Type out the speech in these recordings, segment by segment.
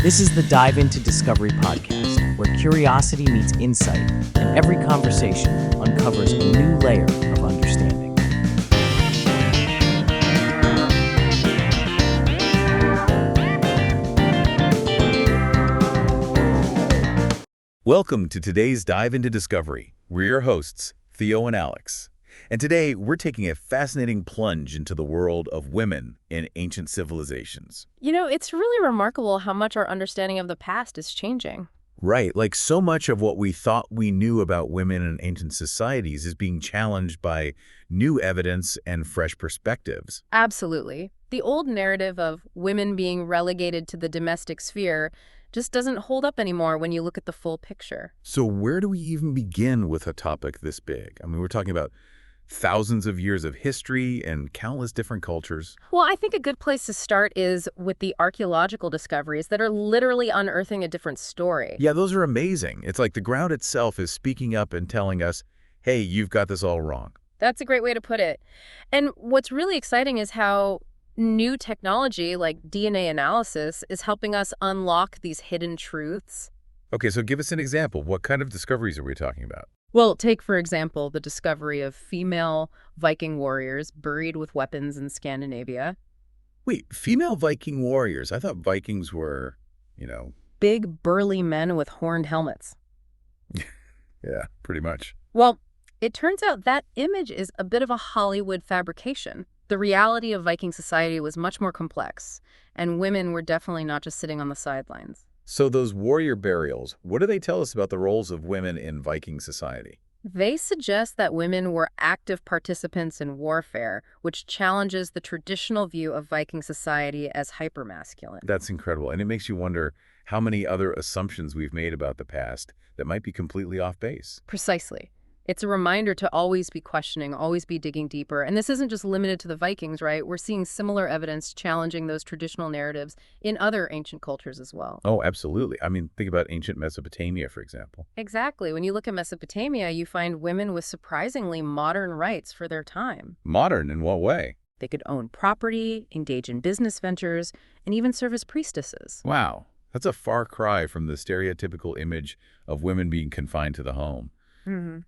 This is the Dive Into Discovery podcast, where curiosity meets insight, and every conversation uncovers a new layer of understanding. Welcome to today's Dive Into Discovery. We're your hosts, Theo and Alex. And today, we're taking a fascinating plunge into the world of women in ancient civilizations. It's really remarkable how much our understanding of the past is changing. Right, like so much of what we thought we knew about women in ancient societies is being challenged by new evidence and fresh perspectives. Absolutely. The old narrative of women being relegated to the domestic sphere just doesn't hold up anymore when you look at the full picture. So where do we even begin with a topic this big? I mean, we're talking about thousands of years of history and countless different cultures. Well, I think a good place to start is with the archaeological discoveries that are literally unearthing a different story. Yeah, those are amazing. It's like the ground itself is speaking up and telling us, hey, you've got this all wrong. That's a great way to put it. And what's really exciting is how new technology like DNA analysis is helping us unlock these hidden truths. Okay, so give us an example. What kind of discoveries are we talking about? Well, take, for example, the discovery of female Viking warriors buried with weapons in Scandinavia. Wait, female Viking warriors? I thought Vikings were, Big, burly men with horned helmets. Yeah, pretty much. Well, it turns out that image is a bit of a Hollywood fabrication. The reality of Viking society was much more complex, and women were definitely not just sitting on the sidelines. So those warrior burials, what do they tell us about the roles of women in Viking society? They suggest that women were active participants in warfare, which challenges the traditional view of Viking society as hypermasculine. That's incredible. And it makes you wonder how many other assumptions we've made about the past that might be completely off base. Precisely. It's a reminder to always be questioning, always be digging deeper. And this isn't just limited to the Vikings, right? We're seeing similar evidence challenging those traditional narratives in other ancient cultures as well. Oh, absolutely. I mean, think about ancient Mesopotamia, for example. Exactly. When you look at Mesopotamia, you find women with surprisingly modern rights for their time. Modern in what way? They could own property, engage in business ventures, and even serve as priestesses. Wow. That's a far cry from the stereotypical image of women being confined to the home.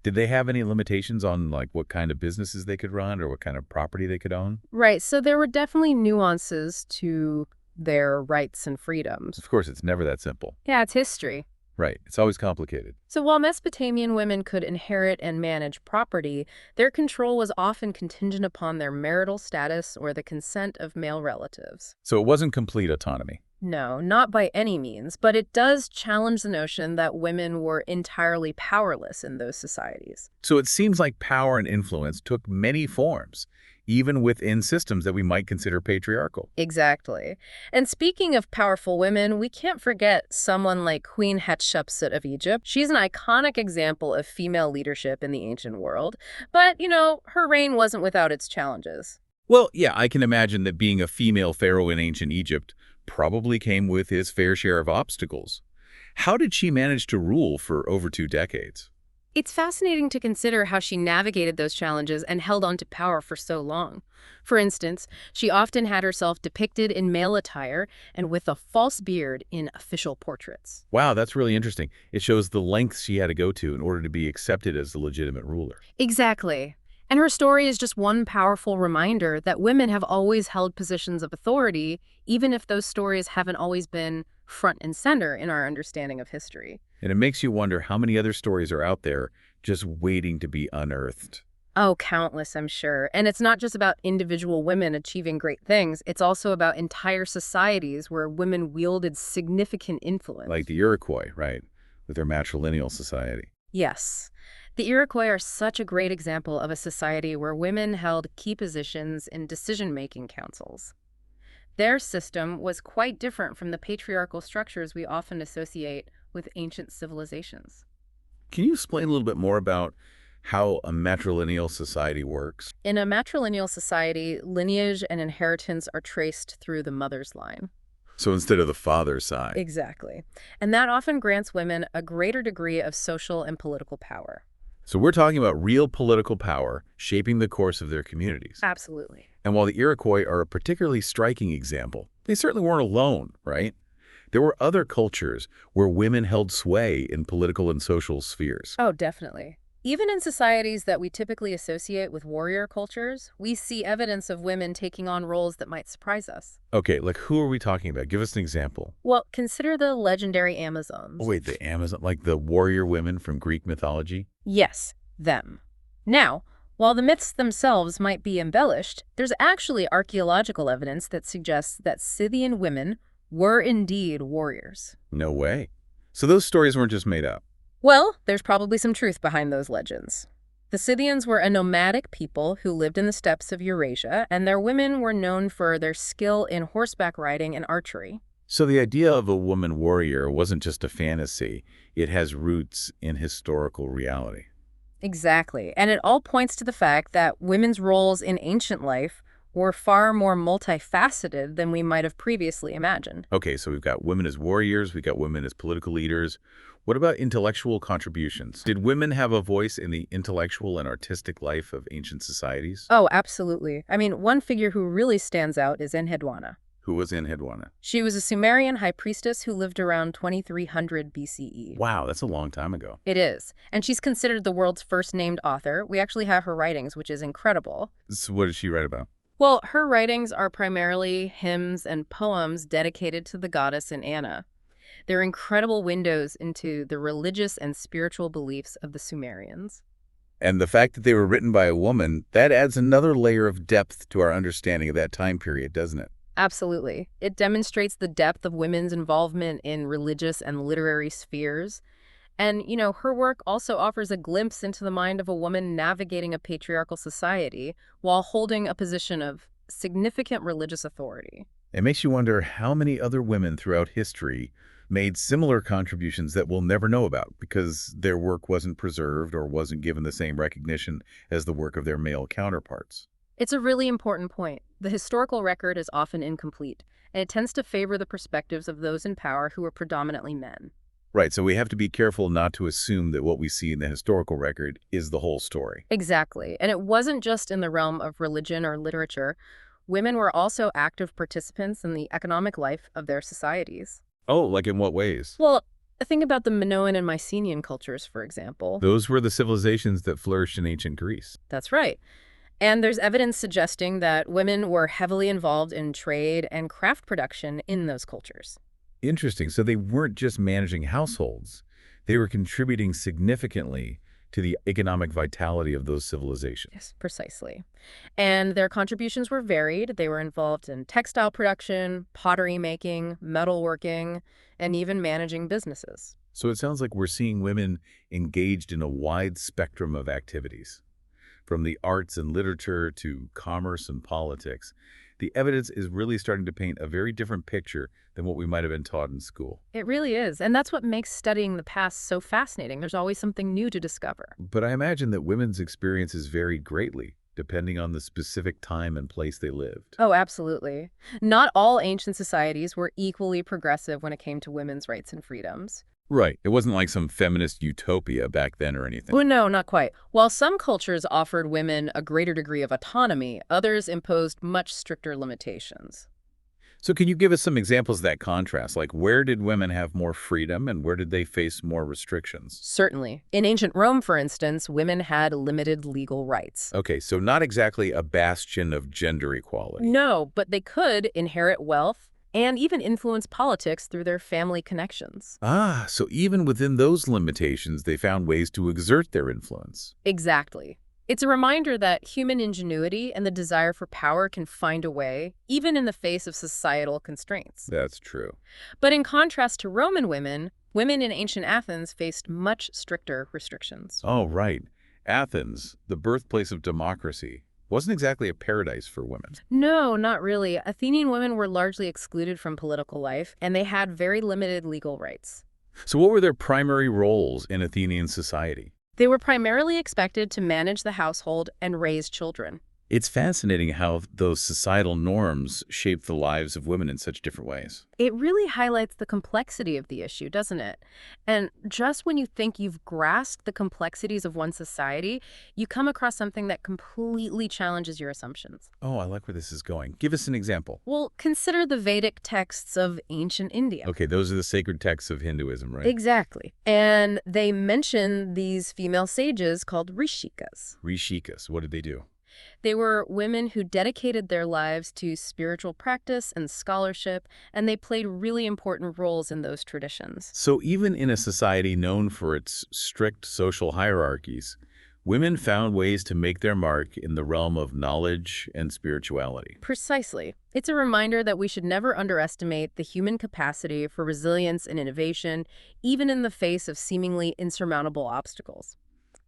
Did they have any limitations on what kind of businesses they could run or what kind of property they could own? Right. So there were definitely nuances to their rights and freedoms. Of course, it's never that simple. Yeah, it's history. Right. It's always complicated. So while Mesopotamian women could inherit and manage property, their control was often contingent upon their marital status or the consent of male relatives. So it wasn't complete autonomy. No, not by any means, but it does challenge the notion that women were entirely powerless in those societies. So it seems like power and influence took many forms, even within systems that we might consider patriarchal. Exactly. And speaking of powerful women, we can't forget someone like Queen Hatshepsut of Egypt. She's an iconic example of female leadership in the ancient world. But, her reign wasn't without its challenges. Well, yeah, I can imagine that being a female pharaoh in ancient Egypt probably came with his fair share of obstacles. How did she manage to rule for over 2 decades? It's fascinating to consider how she navigated those challenges and held on to power for so long. For instance, she often had herself depicted in male attire and with a false beard in official portraits. Wow, that's really interesting. It shows the lengths she had to go to in order to be accepted as the legitimate ruler. Exactly. And her story is just one powerful reminder that women have always held positions of authority, even if those stories haven't always been front and center in our understanding of history. And it makes you wonder how many other stories are out there just waiting to be unearthed. Oh, countless, I'm sure. And it's not just about individual women achieving great things. It's also about entire societies where women wielded significant influence. Like the Iroquois, right, with their matrilineal society. Yes. The Iroquois are such a great example of a society where women held key positions in decision-making councils. Their system was quite different from the patriarchal structures we often associate with ancient civilizations. Can you explain a little bit more about how a matrilineal society works? In a matrilineal society, lineage and inheritance are traced through the mother's line. So instead of the father's side. Exactly. And that often grants women a greater degree of social and political power. So we're talking about real political power shaping the course of their communities. Absolutely. And while the Iroquois are a particularly striking example, they certainly weren't alone, right? there were other cultures where women held sway in political and social spheres. Oh, definitely. Even in societies that we typically associate with warrior cultures, we see evidence of women taking on roles that might surprise us. Okay, like who are we talking about? Give us an example. Well, consider the legendary Oh, Amazons. wait, the Amazon, like the warrior women from Greek mythology? Yes, them. Now, while the myths themselves might be embellished, there's actually archaeological evidence that suggests that Scythian women were indeed warriors. No way. So those stories weren't just made up. Well, there's probably some truth behind those legends. The Scythians were a nomadic people who lived in the steppes of Eurasia, and their women were known for their skill in horseback riding and archery. So the idea of a woman warrior wasn't just a fantasy. It has roots in historical reality. Exactly, and it all points to the fact that women's roles in ancient life were far more multifaceted than we might have previously imagined. Okay, so we've got women as warriors, we've got women as political leaders. What about intellectual contributions? Did women have a voice in the intellectual and artistic life of ancient societies? Oh, absolutely. I mean, one figure who really stands out is Enheduanna. Who was Enheduanna? She was a Sumerian high priestess who lived around 2300 BCE. Wow, that's a long time ago. It is. And she's considered the world's first named author. We actually have her writings, which is incredible. So what did she write about? Well, her writings are primarily hymns and poems dedicated to the goddess Inanna. They're incredible windows into the religious and spiritual beliefs of the Sumerians. And the fact that they were written by a woman, that adds another layer of depth to our understanding of that time period, doesn't it? Absolutely. It demonstrates the depth of women's involvement in religious and literary spheres. And, her work also offers a glimpse into the mind of a woman navigating a patriarchal society while holding a position of significant religious authority. It makes you wonder how many other women throughout history made similar contributions that we'll never know about because their work wasn't preserved or wasn't given the same recognition as the work of their male counterparts. It's a really important point. The historical record is often incomplete, and it tends to favor the perspectives of those in power who are predominantly men. Right, so we have to be careful not to assume that what we see in the historical record is the whole story. Exactly. And it wasn't just in the realm of religion or literature. Women were also active participants in the economic life of their societies. Oh, like in what ways? Well, think about the Minoan and Mycenaean cultures, for example. Those were the civilizations that flourished in ancient Greece. That's right. And there's evidence suggesting that women were heavily involved in trade and craft production in those cultures. Interesting. So they weren't just managing households. They were contributing significantly to the economic vitality of those civilizations. Yes, precisely. And their contributions were varied. They were involved in textile production, pottery making, metalworking, and even managing businesses. So it sounds like we're seeing women engaged in a wide spectrum of activities, from the arts and literature to commerce and politics. The evidence is really starting to paint a very different picture than what we might have been taught in school. It really is. And that's what makes studying the past so fascinating. There's always something new to discover. But I imagine that women's experiences varied greatly, depending on the specific time and place they lived. Oh, absolutely. Not all ancient societies were equally progressive when it came to women's rights and freedoms. Right. It wasn't like some feminist utopia back then or anything. Oh, no, not quite. While some cultures offered women a greater degree of autonomy, others imposed much stricter limitations. So can you give us some examples of that contrast? Like where did women have more freedom and where did they face more restrictions? Certainly. In ancient Rome, for instance, women had limited legal rights. Okay, so not exactly a bastion of gender equality. No, but they could inherit wealth and even influence politics through their family connections. Ah, so even within those limitations, they found ways to exert their influence. Exactly. It's a reminder that human ingenuity and the desire for power can find a way, even in the face of societal constraints. That's true. But in contrast to Roman women, women in ancient Athens faced much stricter restrictions. Oh, right. Athens, the birthplace of democracy, wasn't exactly a paradise for women. No, not really. Athenian women were largely excluded from political life, and they had very limited legal rights. So what were their primary roles in Athenian society? They were primarily expected to manage the household and raise children. It's fascinating how those societal norms shape the lives of women in such different ways. It really highlights the complexity of the issue, doesn't it? And just when you think you've grasped the complexities of one society, you come across something that completely challenges your assumptions. Oh, I like where this is going. Give us an example. Well, consider the Vedic texts of ancient India. Okay, those are the sacred texts of Hinduism, right? Exactly. And they mention these female sages called rishikas. Rishikas, what did they do? They were women who dedicated their lives to spiritual practice and scholarship, and they played really important roles in those traditions. So even in a society known for its strict social hierarchies, women found ways to make their mark in the realm of knowledge and spirituality. Precisely. It's a reminder that we should never underestimate the human capacity for resilience and innovation, even in the face of seemingly insurmountable obstacles.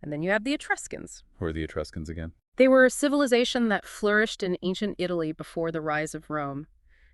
And then you have the Etruscans. Who are the Etruscans again? They were a civilization that flourished in ancient Italy before the rise of Rome.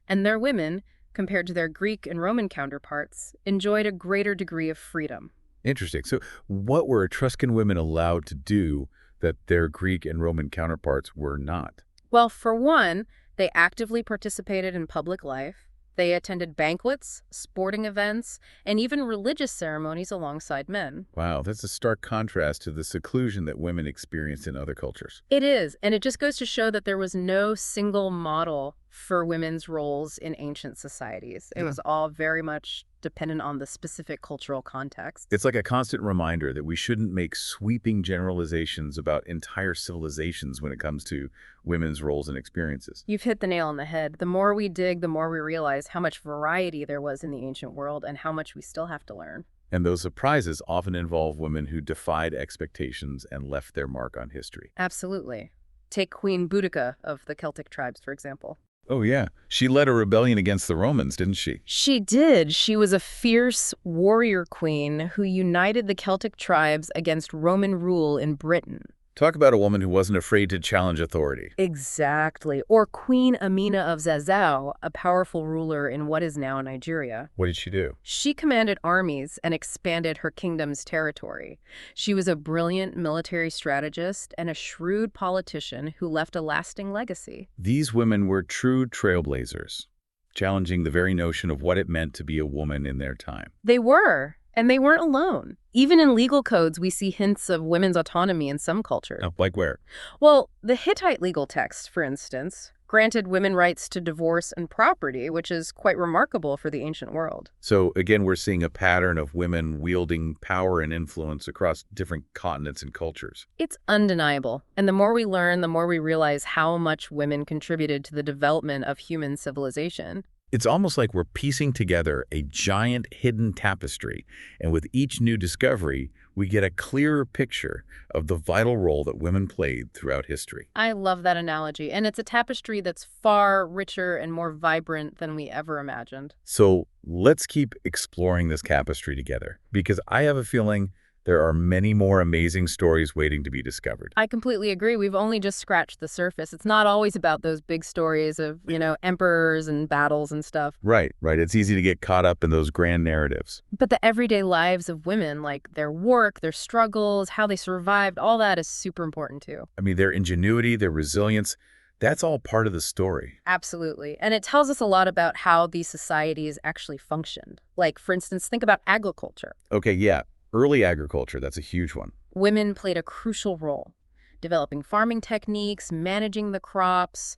And their women, compared to their Greek and Roman counterparts, enjoyed a greater degree of freedom. Interesting. So what were Etruscan women allowed to do that their Greek and Roman counterparts were not? Well, for one, they actively participated in public life. They attended banquets, sporting events, and even religious ceremonies alongside men. Wow, that's a stark contrast to the seclusion that women experienced in other cultures. It is, and it just goes to show that there was no single model for women's roles in ancient societies. It was all very much dependent on the specific cultural context. It's like a constant reminder that we shouldn't make sweeping generalizations about entire civilizations when it comes to women's roles and experiences. You've hit the nail on the head. The more we dig, the more we realize how much variety there was in the ancient world and how much we still have to learn. And those surprises often involve women who defied expectations and left their mark on history. Absolutely. Take Queen Boudica of the Celtic tribes, for example. Oh, yeah. She led a rebellion against the Romans, didn't she? She did. She was a fierce warrior queen who united the Celtic tribes against Roman rule in Britain. Talk about a woman who wasn't afraid to challenge authority. Exactly. Or Queen Amina of Zazzau, a powerful ruler in what is now Nigeria. What did she do? She commanded armies and expanded her kingdom's territory. She was a brilliant military strategist and a shrewd politician who left a lasting legacy. These women were true trailblazers, challenging the very notion of what it meant to be a woman in their time. They were. And they weren't alone. Even in legal codes, we see hints of women's autonomy in some cultures. Oh, like where? Well, the Hittite legal texts, for instance, granted women rights to divorce and property, which is quite remarkable for the ancient world. So again, we're seeing a pattern of women wielding power and influence across different continents and cultures. It's undeniable. And the more we learn, the more we realize how much women contributed to the development of human civilization. It's almost like we're piecing together a giant hidden tapestry, and with each new discovery, we get a clearer picture of the vital role that women played throughout history. I love that analogy, and it's a tapestry that's far richer and more vibrant than we ever imagined. So let's keep exploring this tapestry together, because I have a feeling there are many more amazing stories waiting to be discovered. I completely agree. We've only just scratched the surface. It's not always about those big stories of, emperors and battles and stuff. Right. It's easy to get caught up in those grand narratives. But the everyday lives of women, like their work, their struggles, how they survived, all that is super important too. I mean, their ingenuity, their resilience, that's all part of the story. Absolutely. And it tells us a lot about how these societies actually functioned. Like, for instance, think about agriculture. Okay, yeah. Early agriculture, that's a huge one. Women played a crucial role, developing farming techniques, managing the crops,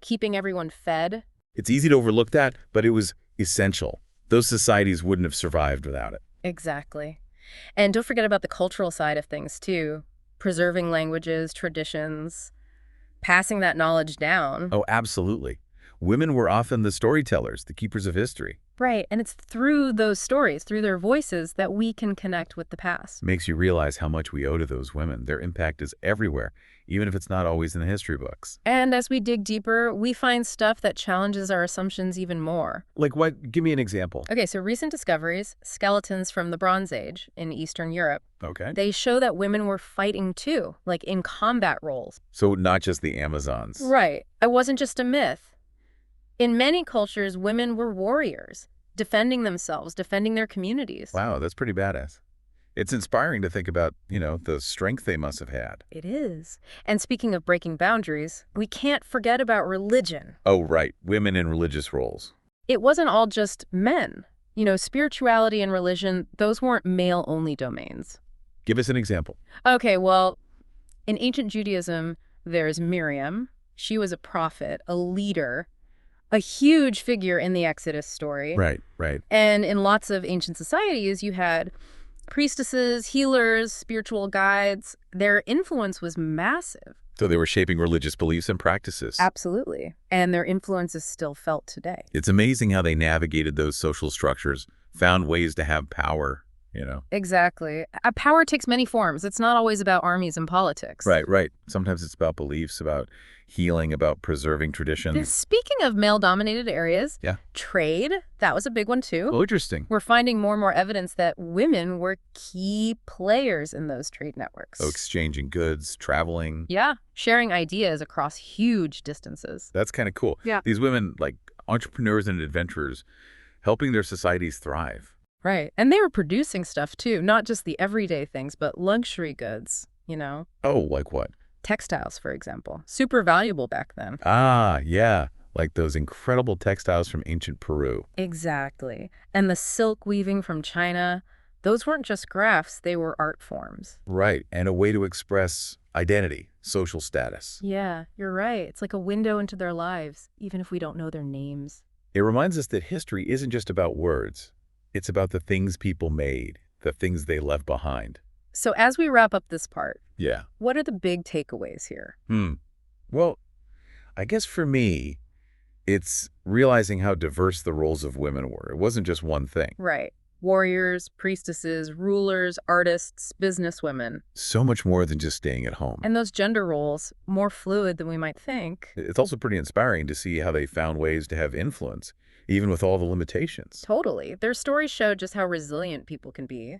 keeping everyone fed. It's easy to overlook that, but it was essential. Those societies wouldn't have survived without it. Exactly. And don't forget about the cultural side of things, too. Preserving languages, traditions, passing that knowledge down. Oh, absolutely. Women were often the storytellers, the keepers of history. Right, and it's through those stories, through their voices, that we can connect with the past. Makes you realize how much we owe to those women. Their impact is everywhere, even if it's not always in the history books. And as we dig deeper, we find stuff that challenges our assumptions even more. Like what? Give me an example. Okay, so recent discoveries, skeletons from the Bronze Age in Eastern Europe, Okay. they show that women were fighting too, like in combat roles. So not just the Amazons. Right. It wasn't just a myth. In many cultures, women were warriors, defending themselves, defending their communities. Wow, that's pretty badass. It's inspiring to think about, the strength they must have had. It is. And speaking of breaking boundaries, we can't forget about religion. Oh, right. Women in religious roles. It wasn't all just men. Spirituality and religion, those weren't male-only domains. Give us an example. Okay, well, in ancient Judaism, there's Miriam. She was a prophet, a leader, a huge figure in the Exodus story. Right, right. And in lots of ancient societies, you had priestesses, healers, spiritual guides. Their influence was massive. So they were shaping religious beliefs and practices. Absolutely. And their influence is still felt today. It's amazing how they navigated those social structures, found ways to have power, Exactly. Power takes many forms. It's not always about armies and politics. Right, right. Sometimes it's about beliefs, about healing, about preserving traditions. Speaking of male-dominated areas, Yeah. trade, that was a big one too. Oh, interesting. We're finding more and more evidence that women were key players in those trade networks. Oh, exchanging goods, traveling. Yeah, sharing ideas across huge distances. That's kind of cool. Yeah. These women, like entrepreneurs and adventurers, helping their societies thrive. Right. And they were producing stuff too, not just the everyday things, but luxury goods, Oh, like what? Textiles, for example. Super valuable back then. Ah, yeah. Like those incredible textiles from ancient Peru. Exactly. And the silk weaving from China, those weren't just crafts, they were art forms. Right. And a way to express identity, social status. Yeah, you're right. It's like a window into their lives, even if we don't know their names. It reminds us that history isn't just about words. It's about the things people made, the things they left behind. So as we wrap up this part, Yeah. what are the big takeaways here? Well, I guess for me, it's realizing how diverse the roles of women were. It wasn't just one thing. Right. Warriors, priestesses, rulers, artists, businesswomen. So much more than just staying at home. And those gender roles, more fluid than we might think. It's also pretty inspiring to see how they found ways to have influence, even with all the limitations. Totally. Their stories show just how resilient people can be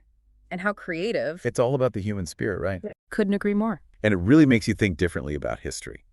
and how creative. It's all about the human spirit, right? Couldn't agree more. And it really makes you think differently about history.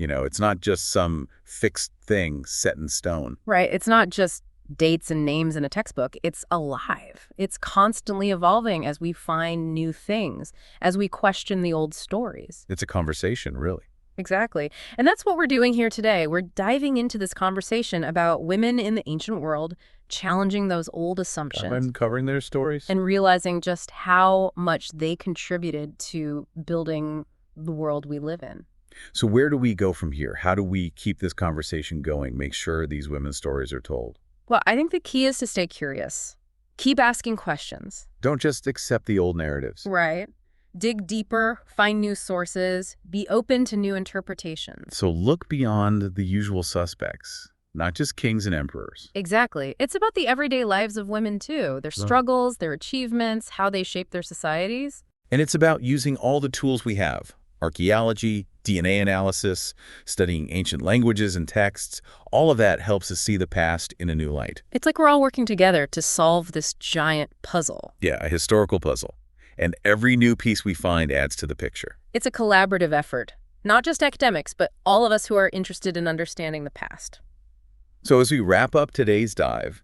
It's not just some fixed thing set in stone. Right. It's not just dates and names in a textbook. It's alive. It's constantly evolving as we find new things, as we question the old stories. It's a conversation, really. Exactly. And that's what we're doing here today. We're diving into this conversation about women in the ancient world, challenging those old assumptions. Uncovering their stories. And realizing just how much they contributed to building the world we live in. So where do we go from here? How do we keep this conversation going, make sure these women's stories are told? Well, I think the key is to stay curious. Keep asking questions. Don't just accept the old narratives. Right. Dig deeper, find new sources, be open to new interpretations. So look beyond the usual suspects, not just kings and emperors. Exactly. It's about the everyday lives of women, too. Their struggles, their achievements, how they shape their societies. And it's about using all the tools we have. Archaeology, DNA analysis, studying ancient languages and texts. All of that helps us see the past in a new light. It's like we're all working together to solve this giant puzzle. Yeah, a historical puzzle. And every new piece we find adds to the picture. It's a collaborative effort. Not just academics, but all of us who are interested in understanding the past. So as we wrap up today's dive,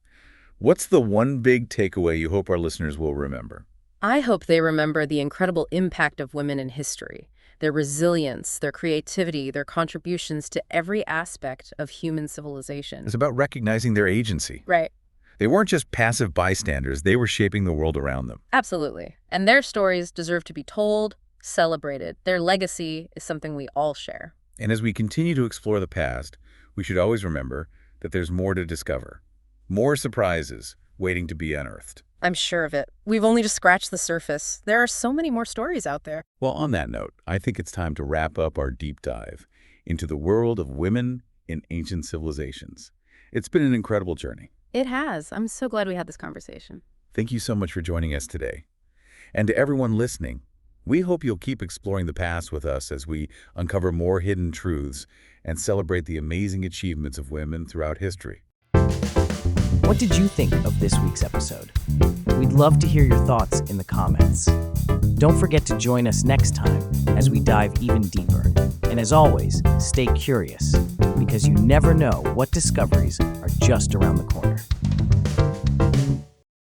what's the one big takeaway you hope our listeners will remember? I hope they remember the incredible impact of women in history, their resilience, their creativity, their contributions to every aspect of human civilization. It's about recognizing their agency. Right. They weren't just passive bystanders, they were shaping the world around them. Absolutely. And their stories deserve to be told, celebrated. Their legacy is something we all share. And as we continue to explore the past, we should always remember that there's more to discover. More surprises waiting to be unearthed. I'm sure of it. We've only just scratched the surface. There are so many more stories out there. Well, on that note, I think it's time to wrap up our deep dive into the world of women in ancient civilizations. It's been an incredible journey. It has. I'm so glad we had this conversation. Thank you so much for joining us today. And to everyone listening, we hope you'll keep exploring the past with us as we uncover more hidden truths and celebrate the amazing achievements of women throughout history. What did you think of this week's episode? We'd love to hear your thoughts in the comments. Don't forget to join us next time as we dive even deeper. And as always, stay curious, because you never know what discoveries are just around the corner.